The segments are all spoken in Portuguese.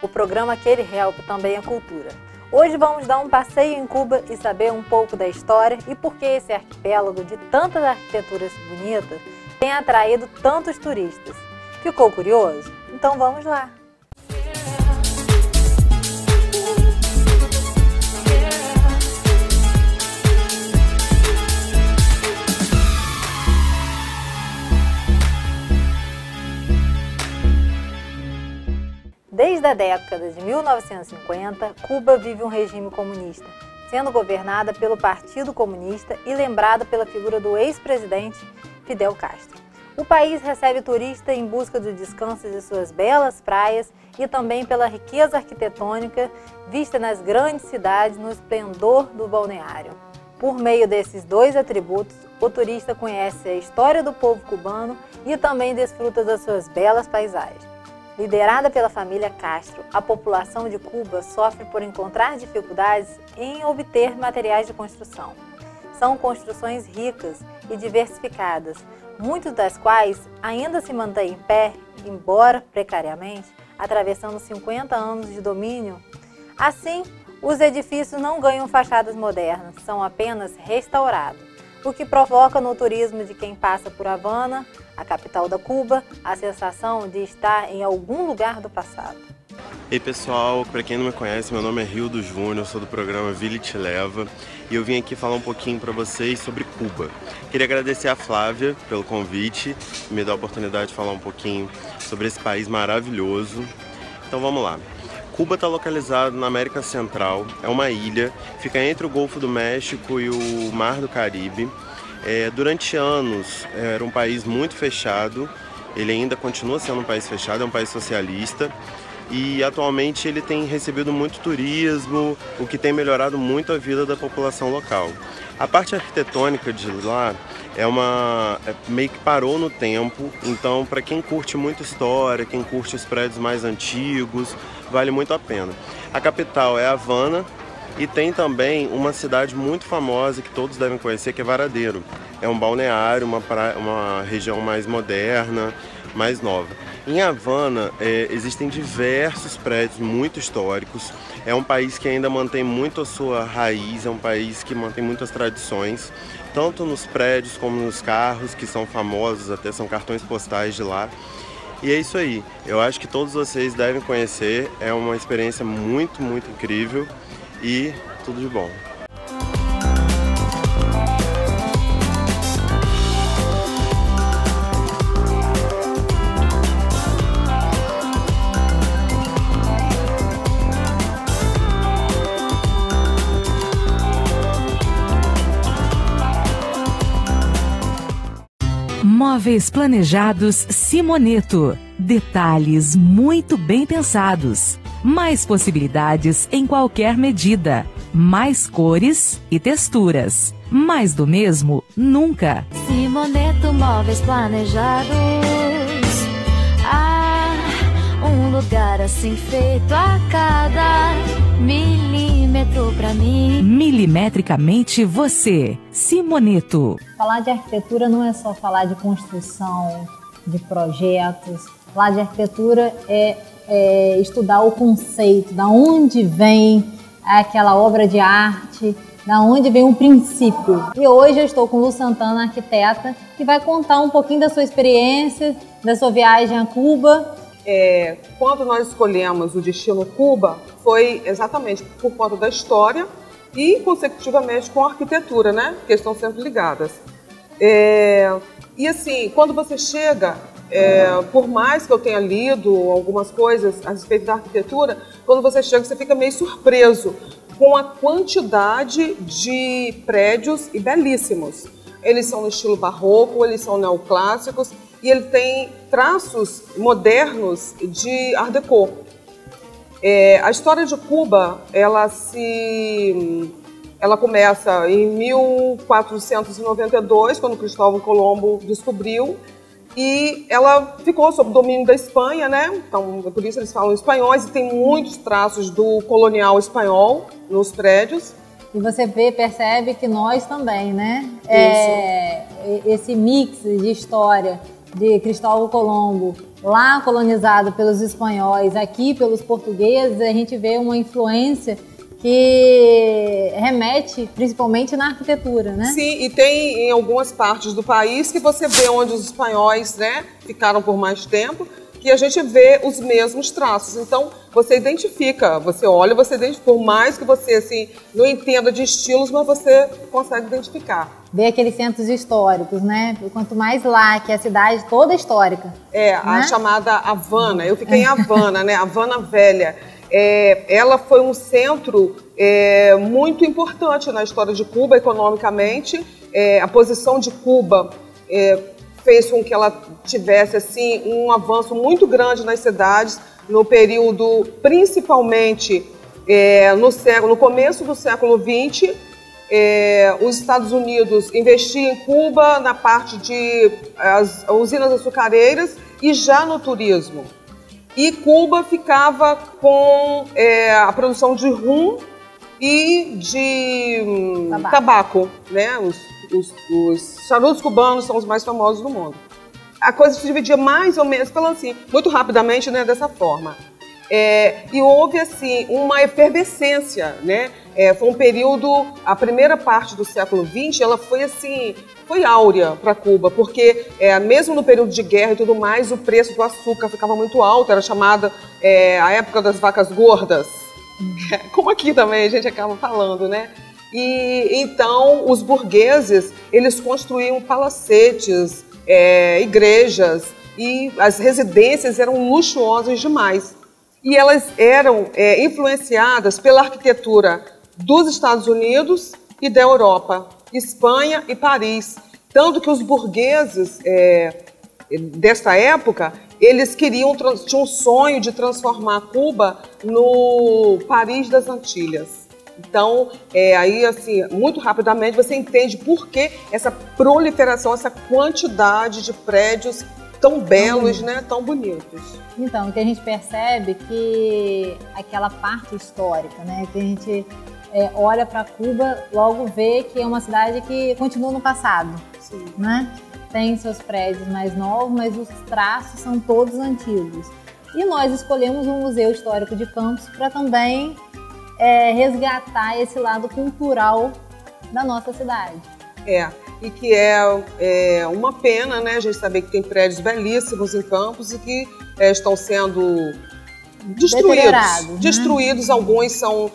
O programa Aquele Help também é cultura. Hoje vamos dar um passeio em Cuba e saber um pouco da história e por que esse arquipélago de tantas arquiteturas bonitas tem atraído tantos turistas. Ficou curioso? Então vamos lá! Desde a década de 1950, Cuba vive um regime comunista, sendo governada pelo Partido Comunista e lembrada pela figura do ex-presidente Fidel Castro. O país recebe turistas em busca do descanso de suas belas praias e também pela riqueza arquitetônica vista nas grandes cidades no esplendor do balneário. Por meio desses dois atributos, o turista conhece a história do povo cubano e também desfruta das suas belas paisagens. Liderada pela família Castro, a população de Cuba sofre por encontrar dificuldades em obter materiais de construção. São construções ricas e diversificadas, muitas das quais ainda se mantêm em pé, embora precariamente, atravessando 50 anos de domínio. Assim, os edifícios não ganham fachadas modernas, são apenas restaurados, o que provoca no turismo de quem passa por Havana, a capital da Cuba, a sensação de estar em algum lugar do passado. Ei pessoal, para quem não me conhece, meu nome é Rildo Júnior, sou do programa Vila Te Leva e eu vim aqui falar um pouquinho para vocês sobre Cuba. Queria agradecer a Flávia pelo convite e me dar a oportunidade de falar um pouquinho sobre esse país maravilhoso. Então vamos lá. Cuba está localizado na América Central, é uma ilha, fica entre o Golfo do México e o Mar do Caribe. Durante anos era um país muito fechado, ele ainda continua sendo um país fechado, é um país socialista e atualmente ele tem recebido muito turismo, o que tem melhorado muito a vida da população local. A parte arquitetônica de lá meio que parou no tempo, então para quem curte muito história, quem curte os prédios mais antigos, vale muito a pena. A capital é Havana e tem também uma cidade muito famosa que todos devem conhecer, que é Varadero. É um balneário, uma região mais moderna, mais nova. Em Havana existem diversos prédios muito históricos, é um país que ainda mantém muito a sua raiz, é um país que mantém muitas tradições, tanto nos prédios como nos carros, que são famosos, até são cartões postais de lá. E é isso aí, eu acho que todos vocês devem conhecer, é uma experiência muito, muito incrível e tudo de bom. Móveis planejados Simoneto. Detalhes muito bem pensados. Mais possibilidades em qualquer medida. Mais cores e texturas. Mais do mesmo nunca. Simoneto Móveis Planejados. Um lugar assim feito a cada milímetro pra mim. Milimetricamente você. Simoneto. Falar de arquitetura não é só falar de construção, de projetos. Falar de arquitetura é estudar o conceito, da onde vem aquela obra de arte, da onde vem o princípio. E hoje eu estou com Lu Santana, arquiteta, que vai contar um pouquinho da sua experiência, da sua viagem a Cuba. Quando nós escolhemos o destino Cuba, foi exatamente por conta da história e consecutivamente com a arquitetura, né? Que estão sempre ligadas. E assim, quando você chega, por mais que eu tenha lido algumas coisas a respeito da arquitetura, quando você chega você fica meio surpreso com a quantidade de prédios e belíssimos. Eles são no estilo barroco, eles são neoclássicos e ele tem traços modernos de Art Deco. A história de Cuba, ela começa em 1492, quando Cristóvão Colombo descobriu, e ela ficou sob o domínio da Espanha, né? Então, por isso eles falam espanhóis, e tem muitos traços do colonial espanhol nos prédios. E você percebe que nós também, né? Isso. Esse mix de história de Cristóvão Colombo lá colonizado pelos espanhóis, aqui pelos portugueses, a gente vê uma influência que remete principalmente na arquitetura, né? Sim, e tem em algumas partes do país que você vê onde os espanhóis, né, ficaram por mais tempo, que a gente vê os mesmos traços. Então, você identifica, você olha, você identifica, por mais que você assim, não entenda de estilos, mas você consegue identificar. Ver aqueles centros históricos, né? Quanto mais lá, que é a cidade toda histórica. A chamada Havana. Eu fiquei em Havana, né? Havana Velha. Ela foi um centro muito importante na história de Cuba, economicamente. A posição de Cuba fez com que ela tivesse assim, um avanço muito grande nas cidades, no período, principalmente no começo do século XX. Os Estados Unidos investiam em Cuba na parte de usinas açucareiras e já no turismo. E Cuba ficava com a produção de rum e de tabaco, né? Os charutos cubanos são os mais famosos do mundo. A coisa se dividia mais ou menos, falando assim, muito rapidamente, né, dessa forma. E houve assim uma efervescência, né? Foi um período, a primeira parte do século XX, ela foi assim, foi áurea para Cuba, porque mesmo no período de guerra e tudo mais, o preço do açúcar ficava muito alto, era chamada a época das vacas gordas, como aqui também a gente acaba falando, né? E então os burgueses, eles construíam palacetes, igrejas, e as residências eram luxuosas demais. E elas eram influenciadas pela arquitetura dos Estados Unidos e da Europa, Espanha e Paris. Tanto que os burgueses dessa época, eles tinham um sonho de transformar Cuba no Paris das Antilhas. Então, aí, assim, muito rapidamente você entende por que essa proliferação, essa quantidade de prédios tão belos, né, tão bonitos. Então, o que a gente percebe que aquela parte histórica, né, que a gente olha para Cuba, logo vê que é uma cidade que continua no passado. Sim. Né? Tem seus prédios mais novos, mas os traços são todos antigos. E nós escolhemos um Museu Histórico de Campos para também resgatar esse lado cultural da nossa cidade. E que é uma pena, né, a gente saber que tem prédios belíssimos em Campos e que estão sendo destruídos, né? Alguns são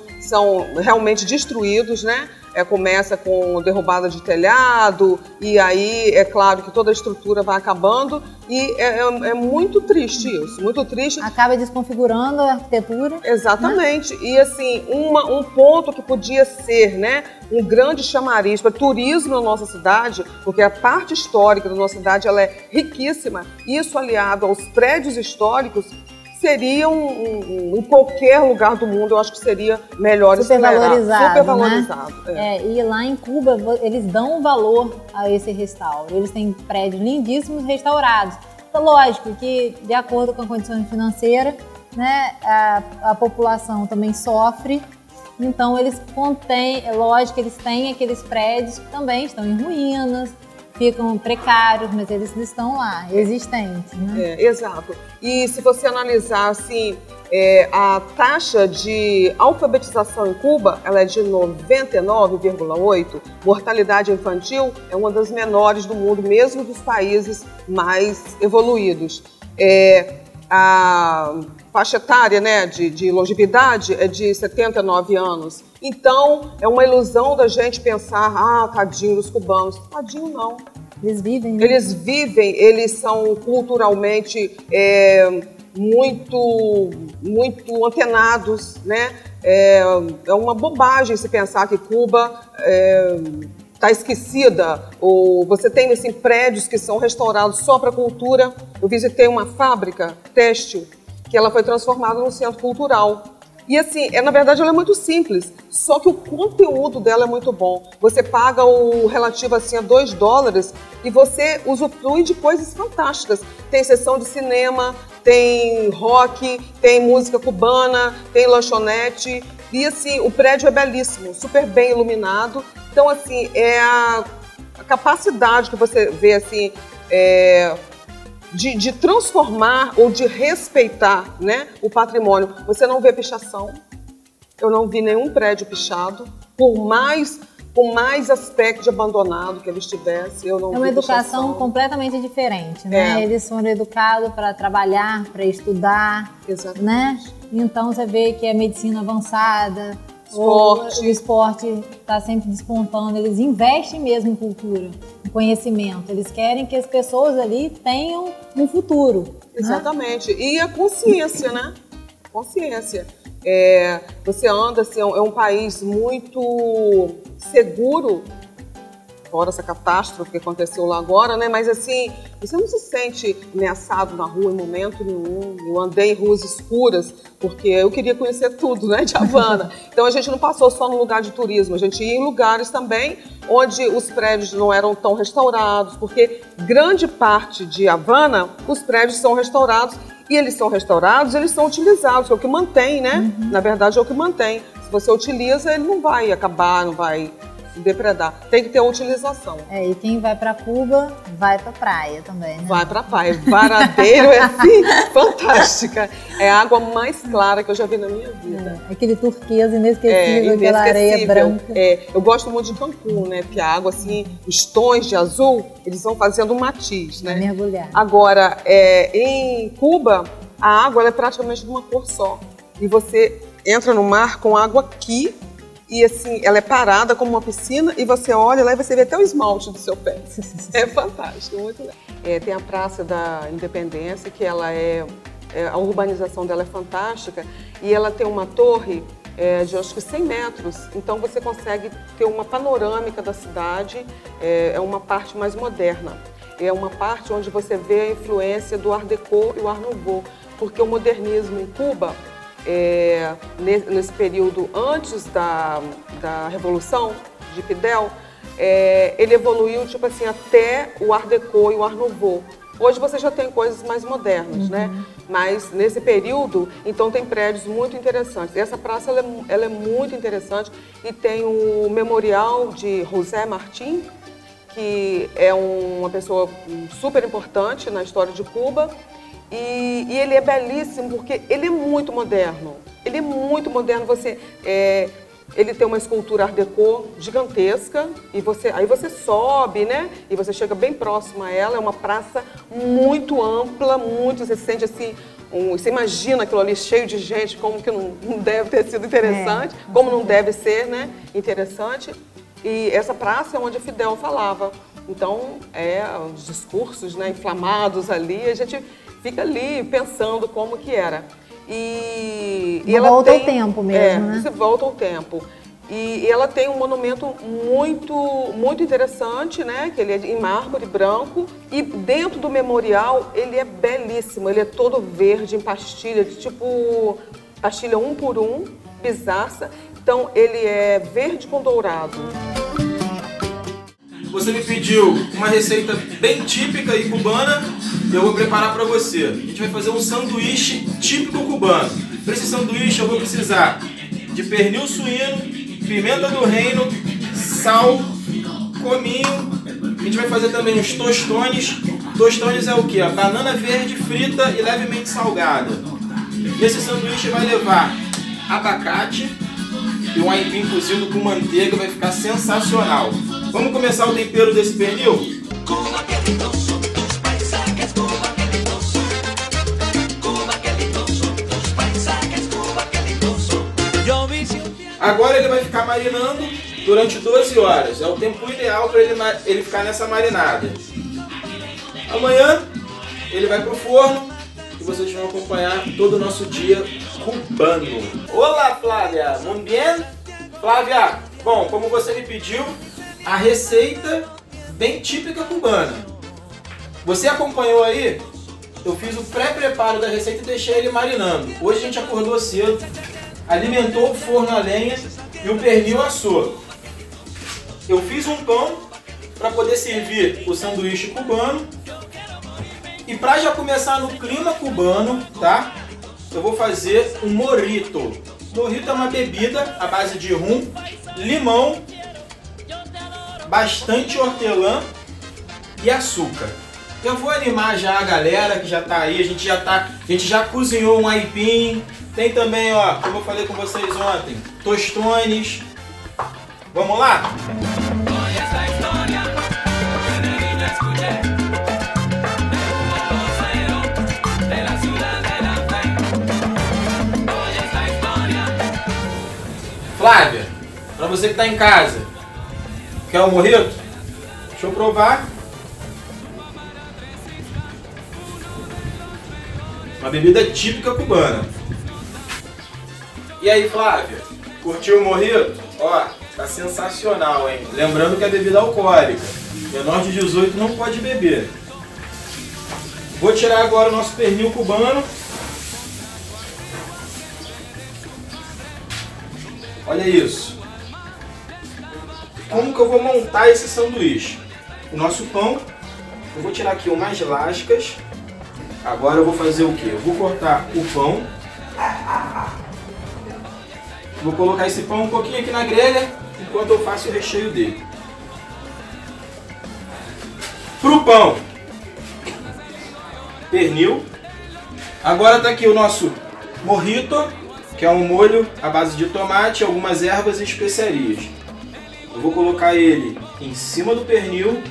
realmente destruídos, né? Começa com derrubada de telhado e aí é claro que toda a estrutura vai acabando e é muito triste isso, muito triste. Acaba desconfigurando a arquitetura. Exatamente. Né? E assim, um ponto que podia ser, né, um grande chamariz para turismo na nossa cidade, porque a parte histórica da nossa cidade ela é riquíssima, isso aliado aos prédios históricos, seria em qualquer lugar do mundo, eu acho que seria melhor supervalorizado, supervalorizado. Né? E lá em Cuba, eles dão valor a esse restauro. Eles têm prédios lindíssimos restaurados. Então, lógico que, de acordo com a condição financeira, né, a população também sofre. Então, eles lógico, eles têm aqueles prédios que também estão em ruínas, ficam precários, mas eles estão lá, existentes, né? Exato. E se você analisar, assim, a taxa de alfabetização em Cuba, ela é de 99,8%. Mortalidade infantil é uma das menores do mundo, mesmo dos países mais evoluídos. A faixa etária, né, de longevidade é de 79 anos. Então, é uma ilusão da gente pensar, tadinho dos cubanos. Tadinho não. Eles vivem, né? Eles vivem, eles são culturalmente muito antenados, né? É uma bobagem se pensar que Cuba está esquecida, ou você tem assim, prédios que são restaurados só para cultura. Eu visitei uma fábrica têxtil que ela foi transformada num centro cultural. E assim, na verdade ela é muito simples, só que o conteúdo dela é muito bom. Você paga o relativo assim a $2 e você usufrui de coisas fantásticas. Tem sessão de cinema, tem rock, tem música cubana, tem lanchonete. E assim, o prédio é belíssimo, super bem iluminado. Então assim, a capacidade que você vê assim, de transformar ou de respeitar, né, o patrimônio. Você não vê pichação, eu não vi nenhum prédio pichado, por mais aspecto de abandonado que eles tivessem, eu não vi É uma educação pichação. completamente diferente, né? Eles foram educados para trabalhar, para estudar, Exatamente. né? Então você vê que a medicina avançada, Esporte. o esporte está sempre despontando, eles investem mesmo em cultura, em conhecimento, eles querem que as pessoas ali tenham um futuro. Exatamente. Né? E a consciência, né? Consciência. Você anda, assim, é um país muito seguro, fora essa catástrofe que aconteceu lá agora, né? Mas assim, você não se sente ameaçado na rua em momento nenhum. Eu andei em ruas escuras, porque eu queria conhecer tudo, né, de Havana. Então a gente não passou só no lugar de turismo, a gente ia em lugares também onde os prédios não eram tão restaurados, porque grande parte de Havana, os prédios são restaurados. E eles são restaurados, eles são utilizados, que é o que mantém, né? Na verdade, é o que mantém. Se você utiliza, ele não vai acabar, não vai se depredar. Tem que ter uma utilização. E quem vai para Cuba, vai para praia também, né? Vai para praia. Varadeiro é assim, fantástica. É a água mais clara que eu já vi na minha vida. Aquele turquesa inesquecível, aquela areia branca. Eu gosto muito de Cancún, né? Porque a água, assim, os tons de azul, eles vão fazendo um matiz, né? Mergulhar. Agora, em Cuba, a água ela é praticamente de uma cor só. E você entra no mar com água aqui, e assim, ela é parada como uma piscina, e você olha lá e você vê até o esmalte do seu pé. É fantástico, muito legal. Tem a Praça da Independência, que ela a urbanização dela é fantástica, e ela tem uma torre de acho que 100 metros, então você consegue ter uma panorâmica da cidade, é uma parte mais moderna. É uma parte onde você vê a influência do Art Deco e o Art Nouveau, porque o modernismo em Cuba, nesse período antes da Revolução de Fidel, ele evoluiu tipo assim, até o Art Deco e o Art Nouveau. Hoje você já tem coisas mais modernas, né? Mas nesse período, então tem prédios muito interessantes. E essa praça ela é muito interessante e tem o memorial de José Martí, que é uma pessoa super importante na história de Cuba. E ele é belíssimo porque ele é muito moderno. Ele é muito moderno. Ele tem uma escultura Art Deco gigantesca e aí você sobe, né? E você chega bem próximo a ela. É uma praça muito ampla, você sente assim, você imagina aquilo ali cheio de gente, como que não deve ter sido interessante, como não deve ser, né? Interessante. E essa praça é onde Fidel falava. Então, os discursos, né, inflamados ali, a gente fica ali pensando como que era. E ela volta ao tempo mesmo, né? Você volta ao tempo. E ela tem um monumento muito, muito interessante, né? Que ele é em mármore branco. E dentro do memorial, ele é belíssimo. Ele é todo verde, em pastilha, tipo pastilha 1 por 1, bisaça. Então, ele é verde com dourado. Você me pediu uma receita bem típica e cubana, eu vou preparar para você. A gente vai fazer um sanduíche típico cubano. Para esse sanduíche eu vou precisar de pernil suíno, pimenta do reino, sal, cominho. A gente vai fazer também uns tostones. Tostones é o quê? A banana verde frita e levemente salgada. Esse sanduíche vai levar abacate e um aipim cozido com manteiga, vai ficar sensacional. Vamos começar o tempero desse pernil? Agora ele vai ficar marinando durante 12 horas. É o tempo ideal para ele ficar nessa marinada. Amanhã ele vai para o forno e vocês vão acompanhar todo o nosso dia cubano. Olá, Flávia! Muito bem? Flávia, bom, como você me pediu, a receita bem típica cubana. Você acompanhou aí? Eu fiz o pré-preparo da receita e deixei ele marinando. Hoje a gente acordou cedo, alimentou o forno a lenha e o pernil assou. Eu fiz um pão para poder servir o sanduíche cubano. E para já começar no clima cubano, tá? Eu vou fazer um morrito. Morrito é uma bebida à base de rum, limão, bastante hortelã e açúcar. Já vou animar já a galera que já tá aí, a gente já cozinhou um aipim. Tem também, ó, como eu falei com vocês ontem, tostones. Vamos lá? Flávia, pra você que tá em casa, quer um mojito? Deixa eu provar. Uma bebida típica cubana. E aí, Flávia, curtiu o mojito? Ó, tá sensacional, hein? Lembrando que é bebida alcoólica. Menor de 18 não pode beber. Vou tirar agora o nosso pernil cubano. Olha isso. Como que eu vou montar esse sanduíche? O nosso pão, eu vou tirar aqui umas lascas. Agora eu vou fazer o quê? Eu vou cortar o pão. Vou colocar esse pão um pouquinho aqui na grelha, enquanto eu faço o recheio dele. Pro pão, pernil. Agora tá aqui o nosso mojito, que é um molho à base de tomate, algumas ervas e especiarias. Eu vou colocar ele em cima do pernil,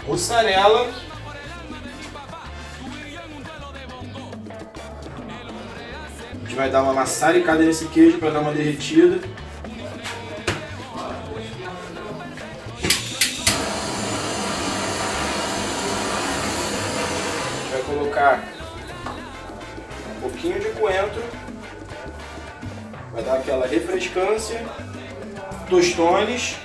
mussarela. A gente vai dar uma maçaricada nesse queijo para dar uma derretida. A gente vai colocar um pouquinho de coentro. Vai dar aquela refrescância. Tostones.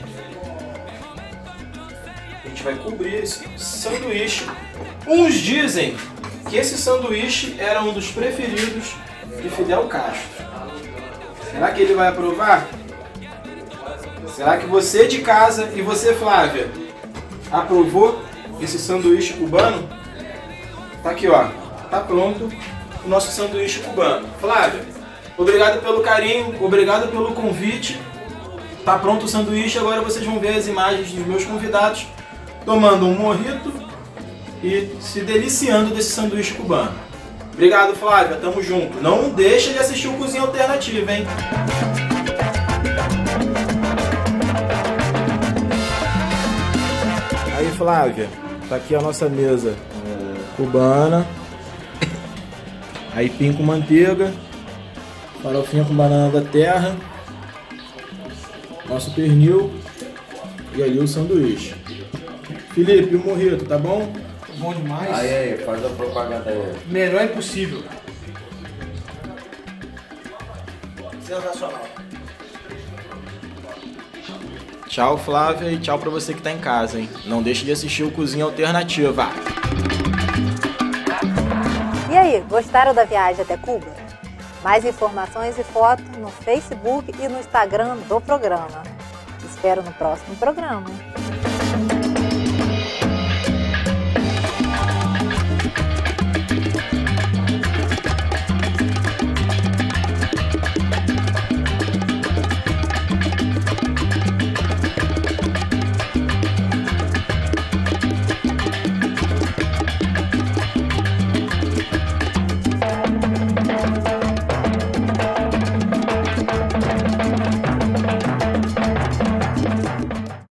A gente vai cobrir esse sanduíche. Uns dizem que esse sanduíche era um dos preferidos de Fidel Castro. Será que ele vai aprovar? Será que você de casa e você, Flávia, aprovou esse sanduíche cubano? Tá aqui, ó. Tá pronto o nosso sanduíche cubano. Flávia, obrigado pelo carinho, obrigado pelo convite. Tá pronto o sanduíche, agora vocês vão ver as imagens dos meus convidados tomando um mojito e se deliciando desse sanduíche cubano. Obrigado, Flávia, tamo junto. Não deixa de assistir o Cozinha Alternativa, hein? Aí, Flávia, tá aqui a nossa mesa cubana. Aipim com manteiga, farofinha com banana da terra, nosso pernil e ali o sanduíche. Felipe, o mojito, tá bom? Bom demais. Aí, faz a propaganda aí. Melhor impossível. Sensacional. Tchau, Flávia, e tchau pra você que tá em casa, hein? Não deixe de assistir o Cozinha Alternativa. E aí, gostaram da viagem até Cuba? Mais informações e fotos no Facebook e no Instagram do programa. Espero no próximo programa.